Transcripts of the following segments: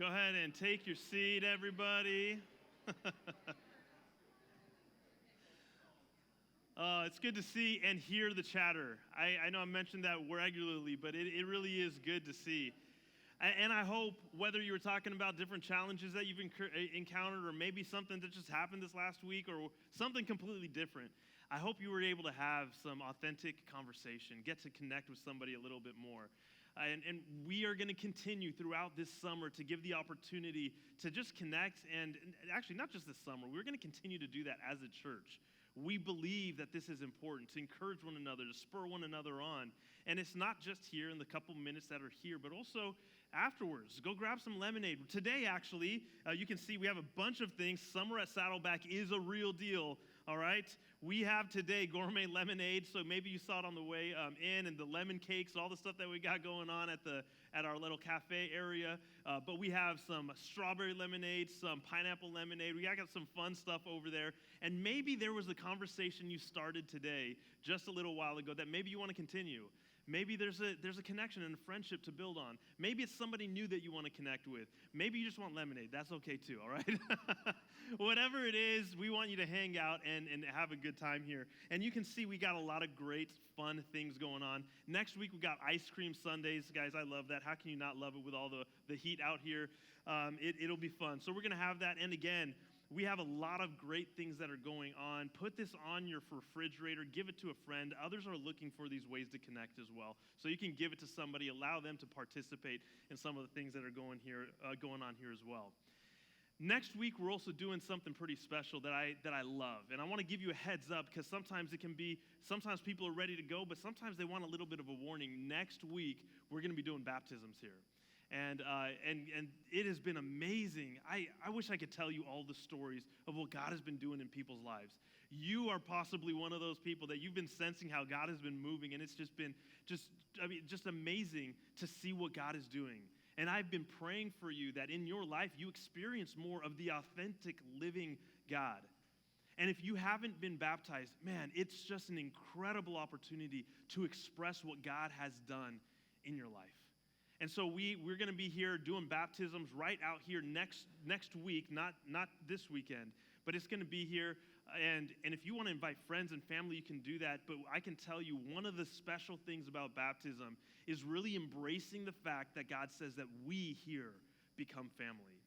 Go ahead and take your seat, everybody. It's good to see and hear the chatter. I know I mentioned that regularly, but it really is good to see. And I hope whether you were talking about different challenges that you've encountered or maybe something that just happened this last week or something completely different, I hope you were able to have some authentic conversation, get to connect with somebody a little bit more. And we are going to continue throughout this summer to give the opportunity to just connect. And actually, not just this summer, we're going to continue to do that as a church. We believe that this is important, to encourage one another, to spur one another on. And it's not just here in the couple minutes that are here, but also afterwards. Go grab some lemonade. Today, actually, you can see we have a bunch of things. Summer at Saddleback is a real deal, all right? We have today gourmet lemonade, so maybe you saw it on the way in, and the lemon cakes, all the stuff that we got going on at our little cafe area. But we have some strawberry lemonade, some pineapple lemonade. We got some fun stuff over there. And maybe there was a conversation you started today, just a little while ago, that maybe you want to continue. Maybe there's a connection and a friendship to build on. Maybe it's somebody new that you want to connect with. Maybe you just want lemonade. That's okay too, all right? Whatever it is, we want you to hang out and have a good time here. And you can see we got a lot of great, fun things going on. Next week, we got ice cream Sundays. Guys, I love that. How can you not love it with all the heat out here? It'll be fun. So we're going to have that. And again, we have a lot of great things that are going on. Put this on your refrigerator. Give it to a friend. Others are looking for these ways to connect as well. So you can give it to somebody. Allow them to participate in some of the things that are going on here as well. Next week, we're also doing something pretty special that I love. And I want to give you a heads up because sometimes people are ready to go, but sometimes they want a little bit of a warning. Next week, we're going to be doing baptisms here. And it has been amazing. I wish I could tell you all the stories of what God has been doing in people's lives. You are possibly one of those people that you've been sensing how God has been moving, and it's just been just amazing to see what God is doing. And I've been praying for you that in your life you experience more of the authentic living God. And if you haven't been baptized, man, it's just an incredible opportunity to express what God has done in your life. And so we're going to be here doing baptisms right out here next week, not this weekend, but it's going to be here. And if you want to invite friends and family, you can do that. But I can tell you one of the special things about baptism is really embracing the fact that God says that we here become family.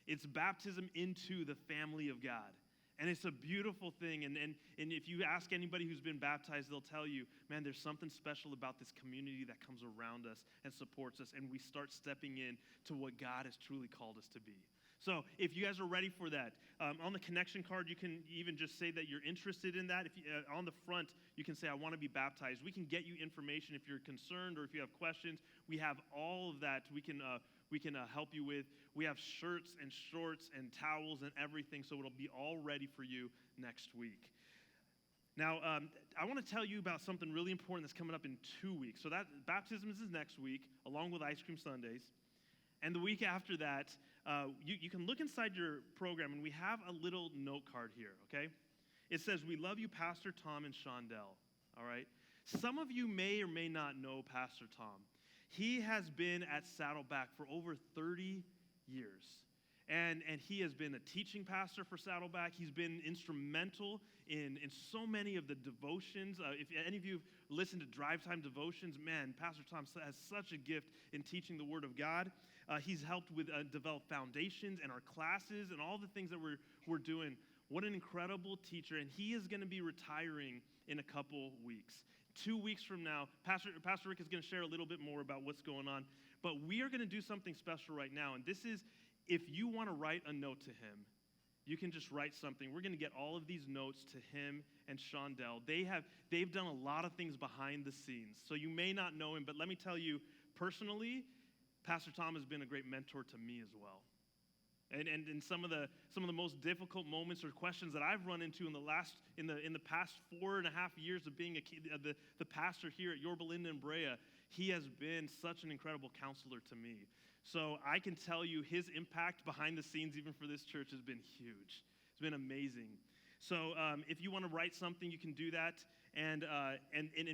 It's baptism into the family of God. And it's a beautiful thing. And if you ask anybody who's been baptized, they'll tell you, man, there's something special about this community that comes around us and supports us. And we start stepping in to what God has truly called us to be. So if you guys are ready for that, on the connection card, you can even just say that you're interested in that. If you, on the front, you can say, I want to be baptized. We can get you information if you're concerned or if you have questions. We have all of that we can help you with. We have shirts and shorts and towels and everything, so it'll be all ready for you next week. Now, I want to tell you about something really important that's coming up in 2 weeks. So that baptism is next week, along with Ice Cream Sundays. And the week after that, you can look inside your program, and we have a little note card here, okay? It says, we love you, Pastor Tom and Shondell, all right? Some of you may or may not know Pastor Tom. He has been at Saddleback for over 30 years. And he has been a teaching pastor for Saddleback. He's been instrumental in so many of the devotions. If any of you have listened to Drive Time devotions, man, Pastor Tom has such a gift in teaching the Word of God. He's helped with develop foundations and our classes and all the things that we're doing. What an incredible teacher. And he is going to be retiring in a couple weeks. 2 weeks from now, Pastor Rick is going to share a little bit more about what's going on. But we are going to do something special right now. And this is, if you want to write a note to him, you can just write something. We're going to get all of these notes to him and Shondell. They've done a lot of things behind the scenes. So you may not know him, but let me tell you, personally, Pastor Tom has been a great mentor to me as well. And in some of the most difficult moments or questions that I've run into in the past 4.5 years of being the pastor here at Yorba Linda and Brea, he has been such an incredible counselor to me. So I can tell you his impact behind the scenes, even for this church, has been huge. It's been amazing. So if you want to write something, you can do that, and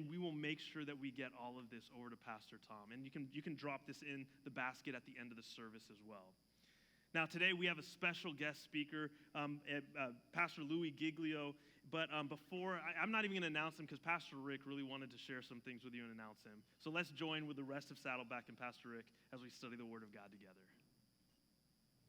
we will make sure that we get all of this over to Pastor Tom. And you can drop this in the basket at the end of the service as well. Now, today we have a special guest speaker, Pastor Louis Giglio. But I'm not even going to announce him because Pastor Rick really wanted to share some things with you and announce him. So let's join with the rest of Saddleback and Pastor Rick as we study the Word of God together.